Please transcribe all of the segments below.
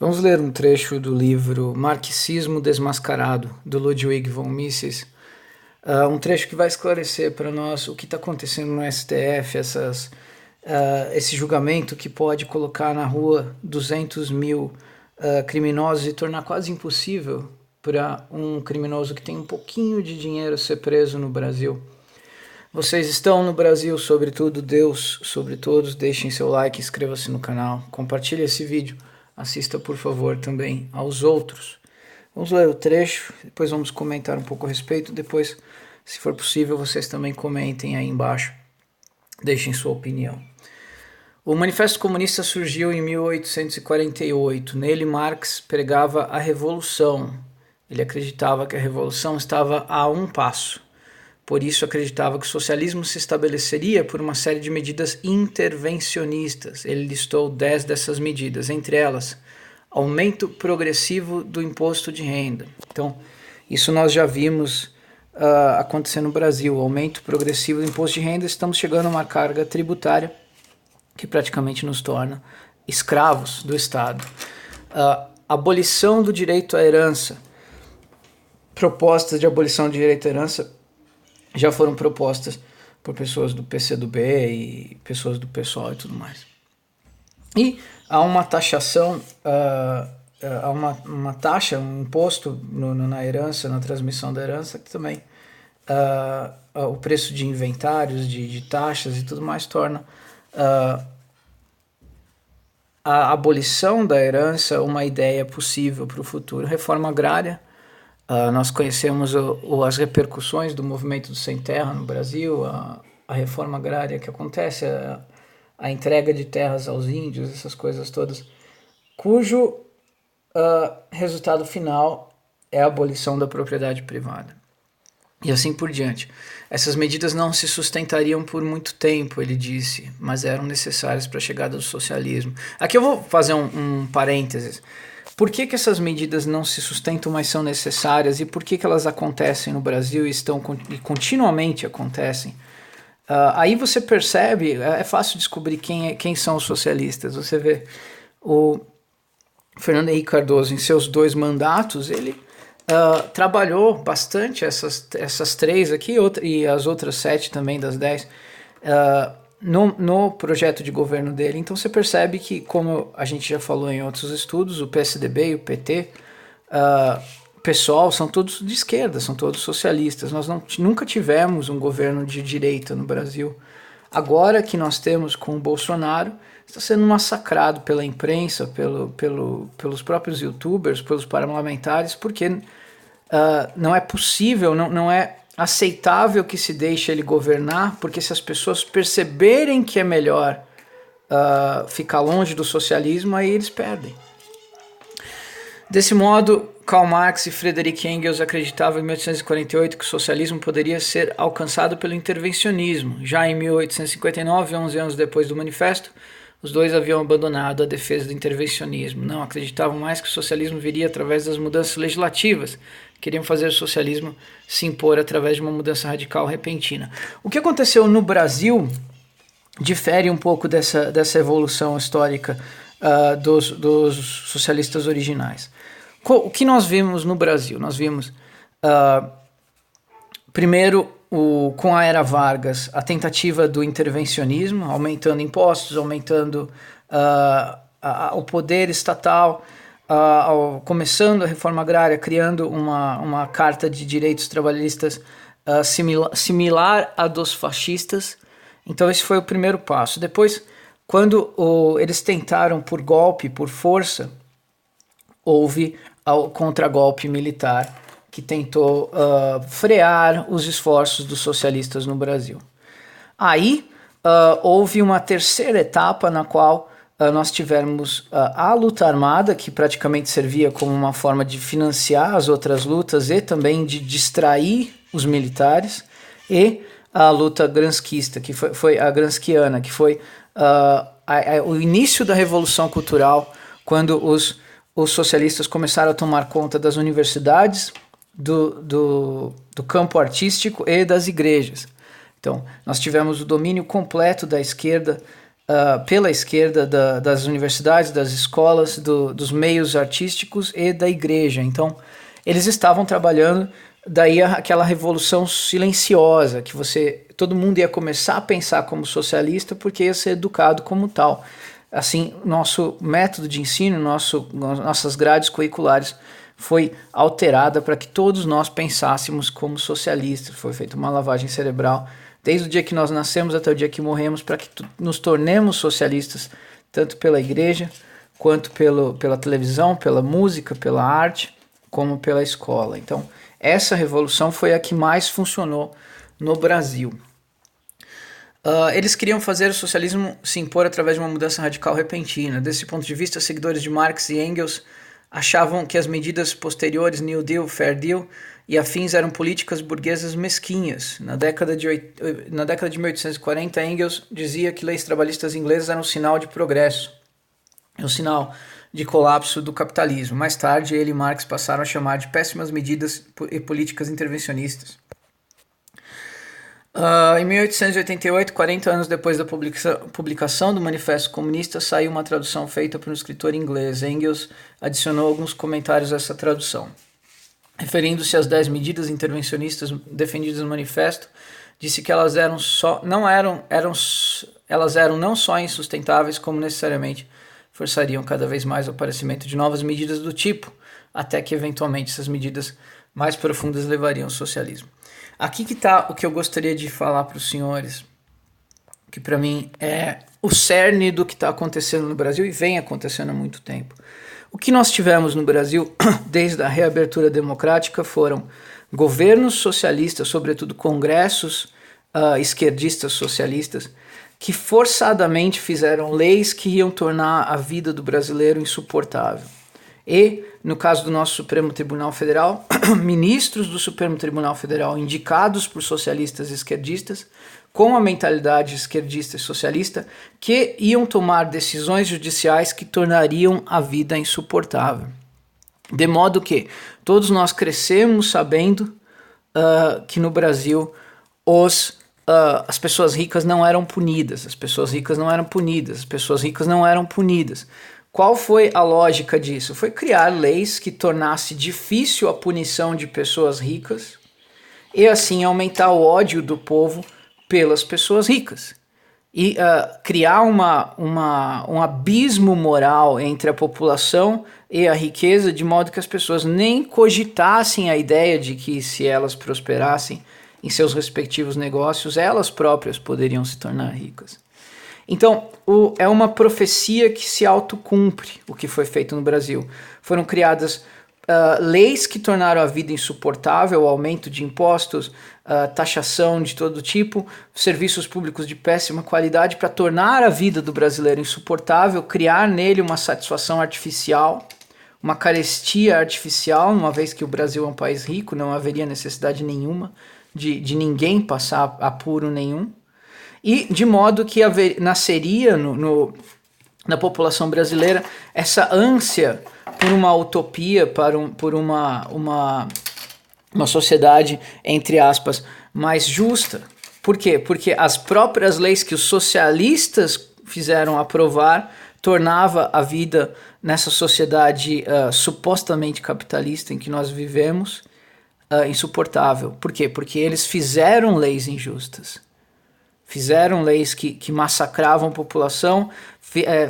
Vamos ler um trecho do livro Marxismo Desmascarado, do Ludwig von Mises. Um trecho que vai esclarecer para nós o que está acontecendo no STF, esse julgamento que pode colocar na rua 200 mil criminosos e tornar quase impossível para um criminoso que tem um pouquinho de dinheiro ser preso no Brasil. Vocês estão no Brasil, sobretudo Deus sobre todos. Deixem seu like, inscreva-se no canal, compartilhe esse vídeo, assista por favor também aos outros. Vamos ler o trecho, depois vamos comentar um pouco a respeito, depois, se for possível, vocês também comentem aí embaixo, deixem sua opinião. O Manifesto Comunista surgiu em 1848, nele Marx pregava a revolução, ele acreditava que a revolução estava a um passo. Por isso acreditava que o socialismo se estabeleceria por uma série de medidas intervencionistas. Ele listou 10 dessas medidas, entre elas, aumento progressivo do imposto de renda. Então, isso nós já vimos acontecer no Brasil, aumento progressivo do imposto de renda. Estamos chegando a uma carga tributária que praticamente nos torna escravos do Estado. Abolição do direito à herança. Propostas de abolição do direito à herança já foram propostas por pessoas do PCdoB e pessoas do PSOL e tudo mais. E há uma taxação, há uma taxa, um imposto na herança, na transmissão da herança, que também o preço de inventários, de taxas e tudo mais torna a abolição da herança uma ideia possível para o futuro. Reforma agrária. Nós conhecemos as repercussões do movimento do Sem Terra no Brasil, a reforma agrária que acontece, a entrega de terras aos índios, essas coisas todas, cujo resultado final é a abolição da propriedade privada. E assim por diante. Essas medidas não se sustentariam por muito tempo, ele disse, mas eram necessárias para a chegada do socialismo. Aqui eu vou fazer um parênteses. Por que essas medidas não se sustentam, mas são necessárias, e por que elas acontecem no Brasil e continuamente acontecem? Aí você percebe, é fácil descobrir quem são os socialistas. Você vê o Fernando Henrique Cardoso, em seus 2 mandatos, ele trabalhou bastante essas 3 aqui, e as outras 7 também das 10, no projeto de governo dele. Então você percebe que, como a gente já falou em outros estudos, o PSDB e o PT, o PSOL, são todos de esquerda, são todos socialistas. Nós nunca tivemos um governo de direita no Brasil. Agora que nós temos com o Bolsonaro, está sendo massacrado pela imprensa, pelos próprios youtubers, pelos parlamentares, porque não é possível, não é aceitável que se deixe ele governar, porque se as pessoas perceberem que é melhor ficar longe do socialismo, aí eles perdem. Desse modo, Karl Marx e Friedrich Engels acreditavam em 1848 que o socialismo poderia ser alcançado pelo intervencionismo. Já em 1859, 11 anos depois do manifesto, os dois haviam abandonado a defesa do intervencionismo. Não acreditavam mais que o socialismo viria através das mudanças legislativas. Queriam fazer o socialismo se impor através de uma mudança radical repentina. O que aconteceu no Brasil difere um pouco dessa evolução histórica dos socialistas originais. O que nós vimos no Brasil? Nós vimos, primeiro, com a era Vargas, a tentativa do intervencionismo, aumentando impostos, aumentando o poder estatal, começando a reforma agrária, criando uma carta de direitos trabalhistas similar à dos fascistas. Então esse foi o primeiro passo. Depois, quando eles tentaram por golpe, por força, houve o contragolpe militar que tentou frear os esforços dos socialistas no Brasil. Aí houve uma terceira etapa na qual nós tivemos a luta armada, que praticamente servia como uma forma de financiar as outras lutas e também de distrair os militares, e a luta gramsciista, que foi a gramsciana, que foi o início da Revolução Cultural, quando os socialistas começaram a tomar conta das universidades, do campo artístico e das igrejas. Então, nós tivemos o domínio completo da esquerda pela esquerda das universidades, das escolas, dos meios artísticos e da igreja. Então, eles estavam trabalhando daí aquela revolução silenciosa, que todo mundo ia começar a pensar como socialista porque ia ser educado como tal. Assim, nosso método de ensino, nossas grades curriculares foi alterada para que todos nós pensássemos como socialistas. Foi feita uma lavagem cerebral desde o dia que nós nascemos até o dia que morremos, para que nos tornemos socialistas, tanto pela igreja, quanto pela televisão, pela música, pela arte, como pela escola. Então, essa revolução foi a que mais funcionou no Brasil. Eles queriam fazer o socialismo se impor através de uma mudança radical repentina. Desse ponto de vista, seguidores de Marx e Engels achavam que as medidas posteriores, New Deal, Fair Deal e afins eram políticas burguesas mesquinhas. Na década de 1840, Engels dizia que leis trabalhistas inglesas eram um sinal de progresso, um sinal de colapso do capitalismo. Mais tarde, ele e Marx passaram a chamar de péssimas medidas e políticas intervencionistas. Em 1888, 40 anos depois da publicação do Manifesto Comunista, saiu uma tradução feita por um escritor inglês. Engels adicionou alguns comentários a essa tradução. Referindo-se às 10 medidas intervencionistas defendidas no manifesto, disse que elas eram não só insustentáveis, como necessariamente forçariam cada vez mais o aparecimento de novas medidas do tipo, até que eventualmente essas medidas mais profundas levariam ao socialismo. Aqui que está o que eu gostaria de falar para os senhores, que para mim é o cerne do que está acontecendo no Brasil e vem acontecendo há muito tempo. O que nós tivemos no Brasil desde a reabertura democrática foram governos socialistas, sobretudo congressos esquerdistas socialistas, que forçadamente fizeram leis que iam tornar a vida do brasileiro insuportável. E, no caso do nosso Supremo Tribunal Federal, ministros do Supremo Tribunal Federal indicados por socialistas e esquerdistas, com a mentalidade esquerdista e socialista, que iam tomar decisões judiciais que tornariam a vida insuportável. De modo que todos nós crescemos sabendo que no Brasil as pessoas ricas não eram punidas, as pessoas ricas não eram punidas, as pessoas ricas não eram punidas. Qual foi a lógica disso? Foi criar leis que tornasse difícil a punição de pessoas ricas e assim aumentar o ódio do povo pelas pessoas ricas. E criar um abismo moral entre a população e a riqueza, de modo que as pessoas nem cogitassem a ideia de que se elas prosperassem em seus respectivos negócios, elas próprias poderiam se tornar ricas. Então, é uma profecia que se autocumpre o que foi feito no Brasil. Foram criadas leis que tornaram a vida insuportável, aumento de impostos, taxação de todo tipo, serviços públicos de péssima qualidade para tornar a vida do brasileiro insuportável, criar nele uma satisfação artificial, uma carestia artificial, uma vez que o Brasil é um país rico, não haveria necessidade nenhuma de ninguém passar apuro nenhum. E de modo que nasceria na população brasileira essa ânsia por uma utopia, por uma sociedade, entre aspas, mais justa. Por quê? Porque as próprias leis que os socialistas fizeram aprovar tornava a vida nessa sociedade supostamente capitalista em que nós vivemos insuportável. Por quê? Porque eles fizeram leis injustas. Fizeram leis que massacravam a população,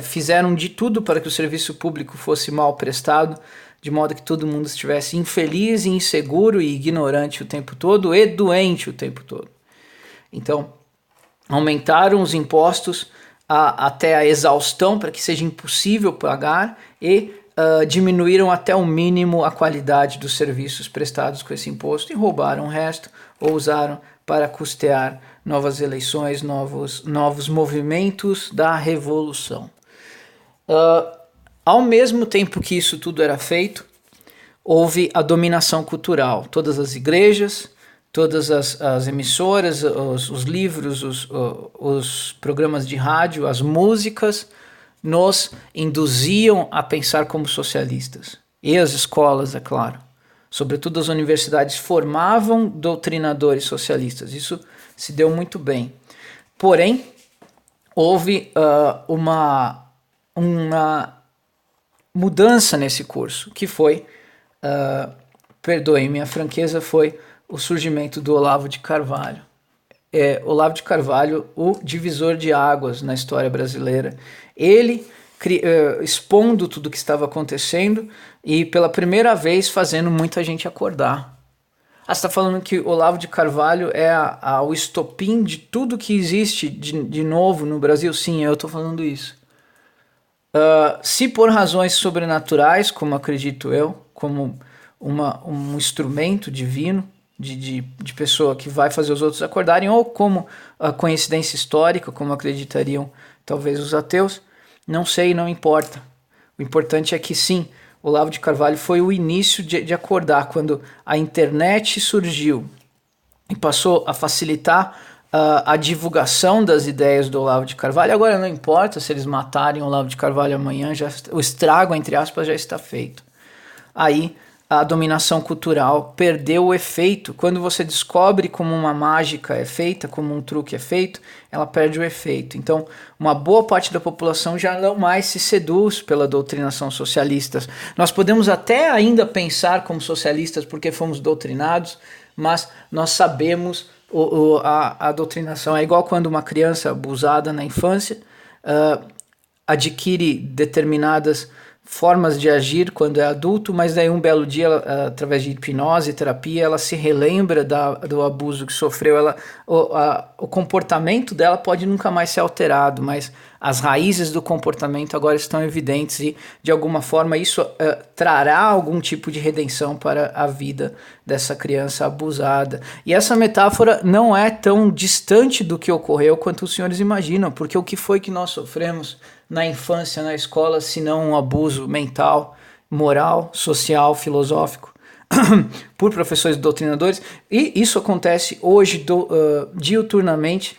fizeram de tudo para que o serviço público fosse mal prestado, de modo que todo mundo estivesse infeliz, inseguro e ignorante o tempo todo e doente o tempo todo. Então, aumentaram os impostos até a exaustão para que seja impossível pagar e diminuíram até o mínimo a qualidade dos serviços prestados com esse imposto e roubaram o resto ou usaram para custear novas eleições, novos movimentos da revolução. Ao mesmo tempo que isso tudo era feito, houve a dominação cultural. Todas as igrejas, todas as emissoras, os livros, os programas de rádio, as músicas, nos induziam a pensar como socialistas. E as escolas, é claro. Sobretudo as universidades formavam doutrinadores socialistas. Isso se deu muito bem. Porém, houve uma mudança nesse curso, que foi, perdoem-me a franqueza, foi o surgimento do Olavo de Carvalho. Olavo de Carvalho, o divisor de águas na história brasileira. Ele expondo tudo o que estava acontecendo e pela primeira vez fazendo muita gente acordar. Você está falando que Olavo de Carvalho é o estopim de tudo que existe de novo no Brasil? Sim, eu estou falando isso. Se por razões sobrenaturais, como acredito eu, como um instrumento divino de pessoa que vai fazer os outros acordarem, ou como a coincidência histórica, como acreditariam talvez os ateus, não sei, não importa. O importante é que sim, Olavo de Carvalho foi o início de acordar, quando a internet surgiu e passou a facilitar a divulgação das ideias do Olavo de Carvalho. Agora não importa se eles matarem o Olavo de Carvalho amanhã, o estrago, entre aspas, já está feito. Aí a dominação cultural perdeu o efeito. Quando você descobre como uma mágica é feita, como um truque é feito, ela perde o efeito. Então, uma boa parte da população já não mais se seduz pela doutrinação socialista. Nós podemos até ainda pensar como socialistas porque fomos doutrinados, mas nós sabemos a doutrinação. É igual quando uma criança abusada na infância adquire determinadas formas de agir quando é adulto, mas daí um belo dia, através de hipnose e terapia, ela se relembra do abuso que sofreu. O comportamento dela pode nunca mais ser alterado, mas as raízes do comportamento agora estão evidentes e, de alguma forma, isso trará algum tipo de redenção para a vida dessa criança abusada. E essa metáfora não é tão distante do que ocorreu quanto os senhores imaginam, porque o que foi que nós sofremos na infância, na escola, se não um abuso mental, moral, social, filosófico, por professores doutrinadores, e isso acontece hoje diuturnamente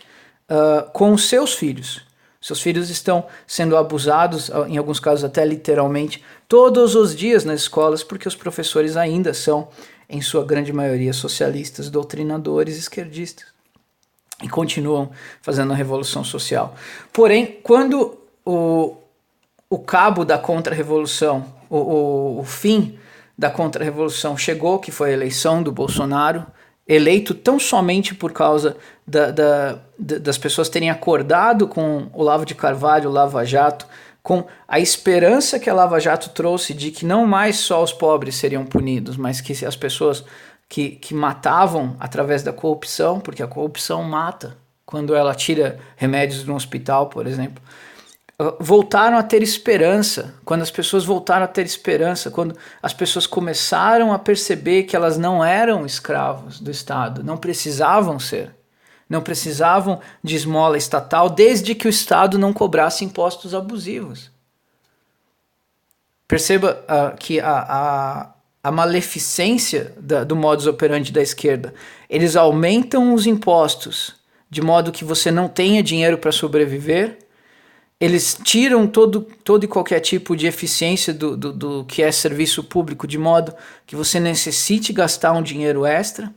com os seus filhos. Seus filhos estão sendo abusados, em alguns casos até literalmente, todos os dias nas escolas, porque os professores ainda são, em sua grande maioria, socialistas, doutrinadores, esquerdistas, e continuam fazendo a revolução social. Porém, quando o cabo da contra-revolução, o fim da contra-revolução chegou, que foi a eleição do Bolsonaro, eleito tão somente por causa das pessoas terem acordado com o Olavo de Carvalho, o Lava Jato, com a esperança que a Lava Jato trouxe de que não mais só os pobres seriam punidos, mas que as pessoas que matavam através da corrupção, porque a corrupção mata, quando ela tira remédios de um hospital, por exemplo, voltaram a ter esperança. Quando as pessoas voltaram a ter esperança, quando as pessoas começaram a perceber que elas não eram escravos do Estado, não precisavam ser, não precisavam de esmola estatal, desde que o Estado não cobrasse impostos abusivos. Perceba que a maleficência do modus operandi da esquerda, eles aumentam os impostos de modo que você não tenha dinheiro para sobreviver. Eles tiram todo e qualquer tipo de eficiência do que é serviço público, de modo que você necessite gastar um dinheiro extra,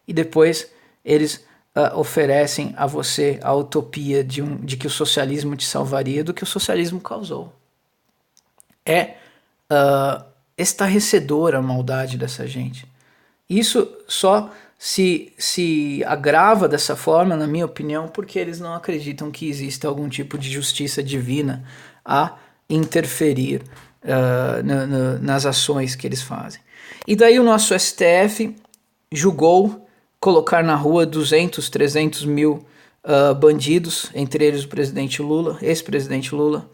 e depois eles oferecem a você a utopia de que o socialismo te salvaria do que o socialismo causou. É estarrecedora a maldade dessa gente. Isso só se agrava dessa forma, na minha opinião, porque eles não acreditam que exista algum tipo de justiça divina a interferir nas ações que eles fazem. E daí o nosso STF julgou colocar na rua 200, 300 mil bandidos, entre eles o presidente Lula, ex-presidente Lula,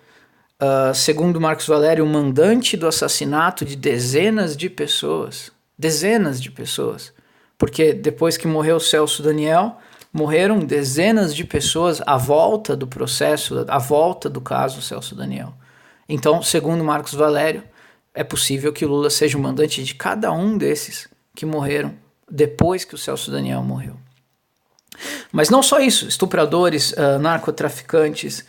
segundo Marcos Valério, o mandante do assassinato de dezenas de pessoas, porque depois que morreu Celso Daniel, morreram dezenas de pessoas à volta do processo, à volta do caso Celso Daniel. Então, segundo Marcos Valério, é possível que Lula seja o mandante de cada um desses que morreram depois que o Celso Daniel morreu. Mas não só isso, estupradores, narcotraficantes,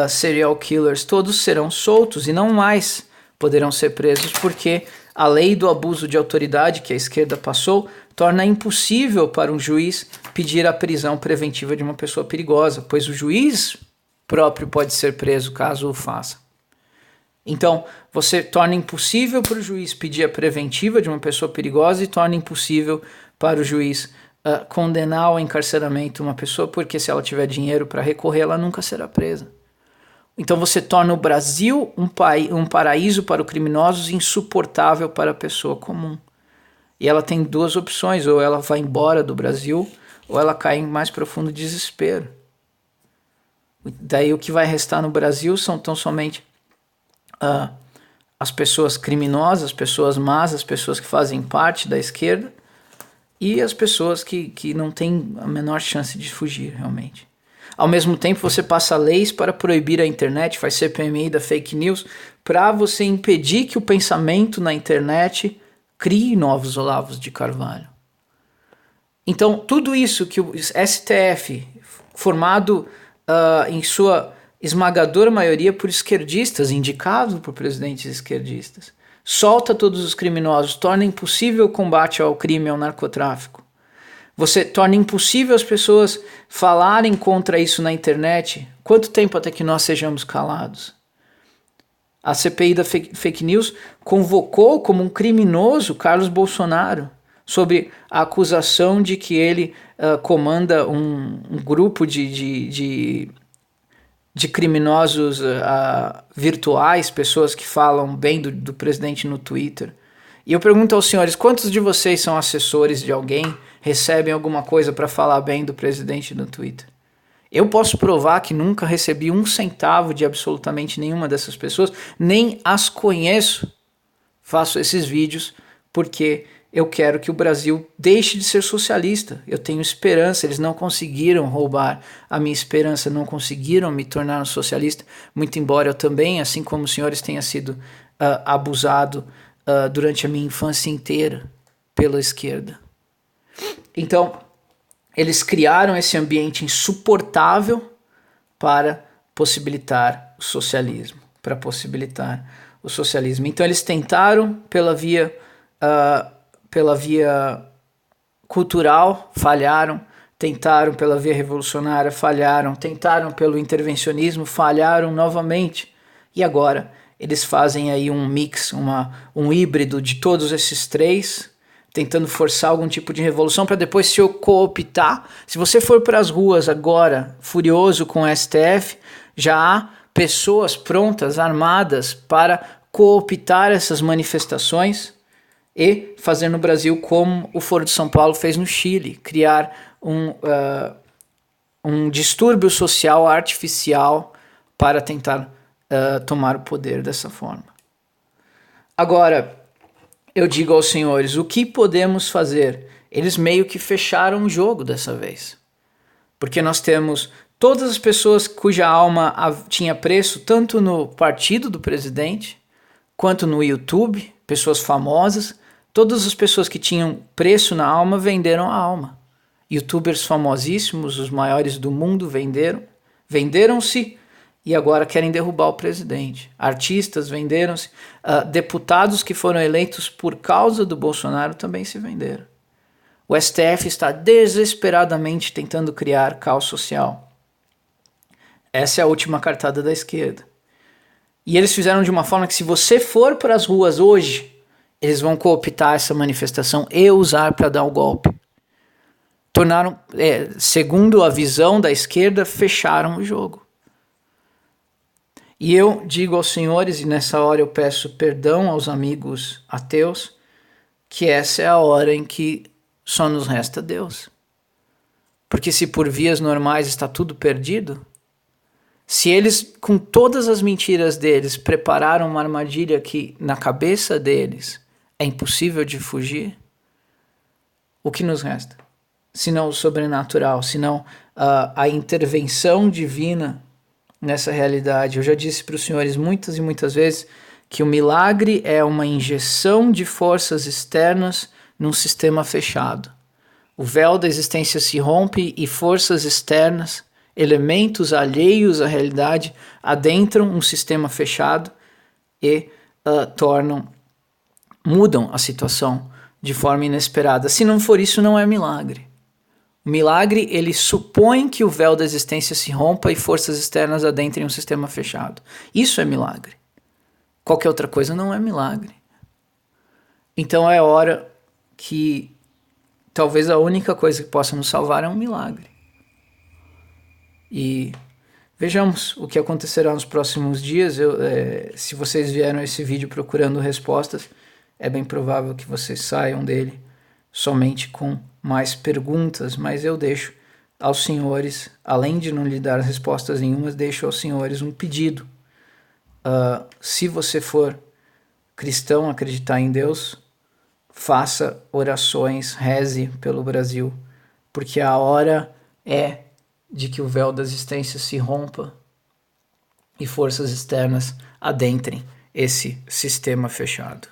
serial killers, todos serão soltos e não mais poderão ser presos, porque a lei do abuso de autoridade que a esquerda passou torna impossível para um juiz pedir a prisão preventiva de uma pessoa perigosa, pois o juiz próprio pode ser preso caso o faça. Então, você torna impossível para o juiz pedir a preventiva de uma pessoa perigosa e torna impossível para o juiz condenar ao encarceramento uma pessoa, porque se ela tiver dinheiro para recorrer, ela nunca será presa. Então você torna o Brasil um paraíso para os criminosos, insuportável para a pessoa comum. E ela tem duas opções: ou ela vai embora do Brasil, ou ela cai em mais profundo desespero. Daí o que vai restar no Brasil são tão somente as pessoas criminosas, as pessoas más, as pessoas que fazem parte da esquerda e as pessoas que não têm a menor chance de fugir realmente. Ao mesmo tempo, você passa leis para proibir a internet, faz CPMI da fake news, para você impedir que o pensamento na internet crie novos Olavos de Carvalho. Então, tudo isso que o STF, formado em sua esmagadora maioria por esquerdistas, indicado por presidentes esquerdistas, solta todos os criminosos, torna impossível o combate ao crime e ao narcotráfico. Você torna impossível as pessoas falarem contra isso na internet. Quanto tempo até que nós sejamos calados? A CPI da fake news convocou como um criminoso Carlos Bolsonaro sobre a acusação de que ele comanda um grupo de criminosos virtuais, pessoas que falam bem do presidente no Twitter. E eu pergunto aos senhores, quantos de vocês são assessores de alguém, recebem alguma coisa para falar bem do presidente no Twitter? Eu posso provar que nunca recebi um centavo de absolutamente nenhuma dessas pessoas, nem as conheço. Faço esses vídeos porque eu quero que o Brasil deixe de ser socialista. Eu tenho esperança, eles não conseguiram roubar a minha esperança, não conseguiram me tornar um socialista, muito embora eu também, assim como os senhores, tenha sido abusado durante a minha infância inteira pela esquerda. Então, eles criaram esse ambiente insuportável para possibilitar o socialismo, Então, eles tentaram pela via cultural, falharam, tentaram pela via revolucionária, falharam, tentaram pelo intervencionismo, falharam novamente. E agora eles fazem aí um mix, um híbrido de todos esses três, tentando forçar algum tipo de revolução para depois se cooptar. Se você for para as ruas agora, furioso com o STF, já há pessoas prontas, armadas, para cooptar essas manifestações e fazer no Brasil como o Foro de São Paulo fez no Chile, criar um distúrbio social artificial para tentar tomar o poder dessa forma. Agora, eu digo aos senhores, o que podemos fazer? Eles meio que fecharam o jogo dessa vez. Porque nós temos todas as pessoas cuja alma tinha preço, tanto no partido do presidente, quanto no YouTube, pessoas famosas. Todas as pessoas que tinham preço na alma venderam a alma. YouTubers famosíssimos, os maiores do mundo, venderam-se e agora querem derrubar o presidente. Artistas venderam-se, deputados que foram eleitos por causa do Bolsonaro também se venderam. O STF está desesperadamente tentando criar caos social. Essa é a última cartada da esquerda. E eles fizeram de uma forma que, se você for para as ruas hoje, eles vão cooptar essa manifestação e usar para dar o golpe. Tornaram, segundo a visão da esquerda, fecharam o jogo. E eu digo aos senhores, e nessa hora eu peço perdão aos amigos ateus, que essa é a hora em que só nos resta Deus. Porque se por vias normais está tudo perdido, se eles, com todas as mentiras deles, prepararam uma armadilha que na cabeça deles é impossível de fugir, o que nos resta? Senão o sobrenatural, senão a intervenção divina nessa realidade. Eu já disse para os senhores muitas e muitas vezes que o milagre é uma injeção de forças externas num sistema fechado. O véu da existência se rompe e forças externas, elementos alheios à realidade, adentram um sistema fechado e mudam a situação de forma inesperada. Se não for isso, não é milagre. O milagre, ele supõe que o véu da existência se rompa e forças externas adentrem um sistema fechado. Isso é milagre. Qualquer outra coisa não é milagre. Então é hora que talvez a única coisa que possa nos salvar é um milagre. E vejamos o que acontecerá nos próximos dias. Se vocês vieram a esse vídeo procurando respostas, é bem provável que vocês saiam dele somente com mais perguntas, mas eu deixo aos senhores, além de não lhe dar respostas nenhumas, deixo aos senhores um pedido. Se você for cristão, acreditar em Deus, faça orações, reze pelo Brasil, porque a hora é de que o véu da existência se rompa e forças externas adentrem esse sistema fechado.